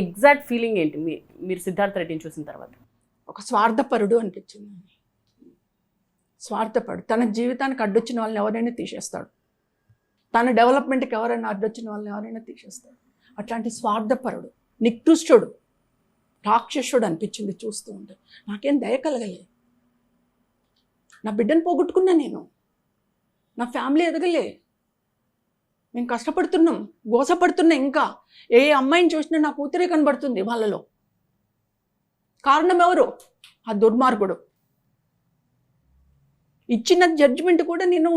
Exact feeling ఏంటి మీరు సిద్ధార్థ్ రెడ్డిని చూసిన తర్వాత? ఒక స్వార్థపరుడు అనిపించింది. స్వార్థపరుడు, తన జీవితానికి అడ్డొచ్చిన వాళ్ళని ఎవరైనా తీసేస్తాడు, తన డెవలప్మెంట్కి ఎవరైనా అడ్డొచ్చిన వాళ్ళని ఎవరైనా తీసేస్తాడు. అట్లాంటి స్వార్థపరుడు, నికృష్టుడు, రాక్షసుడు అనిపించింది చూస్తూ ఉంటే. నాకేం దయ కలగలే. నా బిడ్డను పోగొట్టుకున్నా, నేను నా ఫ్యామిలీ ఎదగలే, మేము కష్టపడుతున్నాం, గోసపడుతున్నా. ఇంకా ఏ అమ్మాయిని చూసినా నా కూతురే కనబడుతుంది వాళ్ళలో. కారణం ఎవరు? ఆ దుర్మార్గుడు. ఇచ్చిన జడ్జిమెంట్ కూడా నేను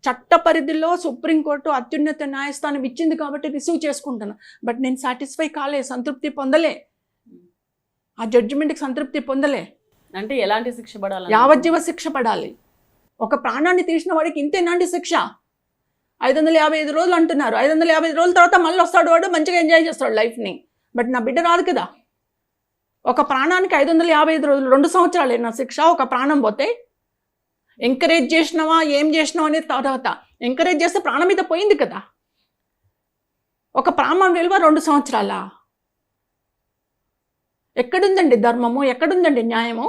చట్ట పరిధిలో సుప్రీంకోర్టు అత్యున్నత న్యాయస్థానం ఇచ్చింది కాబట్టి రిసీవ్ చేసుకుంటాను. బట్ నేను సాటిస్ఫై కాలే, సంతృప్తి పొందలే, ఆ జడ్జిమెంట్కి సంతృప్తి పొందలే. అంటే ఎలాంటి శిక్ష పడాలి? యావజ్జీవ శిక్ష పడాలి. ఒక ప్రాణాన్ని తీసిన వాడికి ఇంతేనాంటి శిక్ష? 555 రోజులు అంటున్నారు. 555 రోజుల తర్వాత మళ్ళీ వస్తాడు వాడు, మంచిగా ఎంజాయ్ చేస్తాడు లైఫ్ని. బట్ నా బిడ్డ రాదు కదా. ఒక ప్రాణానికి 555 రోజులు, 2 సంవత్సరాలే నా శిక్ష. ఒక ప్రాణం పోతే ఎంకరేజ్ చేసినావా, ఏం చేసినావా అనేది తర్వాత. ఎంకరేజ్ చేస్తే ప్రాణం మీద పోయింది కదా. ఒక ప్రాణం విలువ 2 సంవత్సరాల. ఎక్కడుందండి ధర్మము? ఎక్కడుందండి న్యాయము?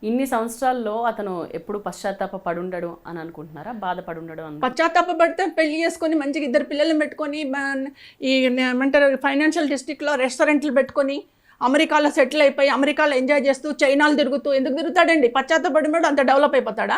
ఇన్ని సంవత్సరాల్లో అతను ఎప్పుడు పశ్చాత్తాప పడుండడు అని అనుకుంటున్నారా? బాధపడుండడు అని? పశ్చాత్తాపడితే పెళ్లి చేసుకొని మంచిగా 2 పిల్లల్ని పెట్టుకొని ఈ ఏమంటారు ఫైనాన్షియల్ డిస్ట్రిక్ట్లో రెస్టారెంట్లు పెట్టుకొని అమెరికాలో సెటిల్ అయిపోయి అమెరికాలో ఎంజాయ్ చేస్తూ చైనాలు తిరుగుతూ ఎందుకు తిరుగుతాడండి? పశ్చాత్తాపడినాడు అంత డెవలప్ అయిపోతాడా?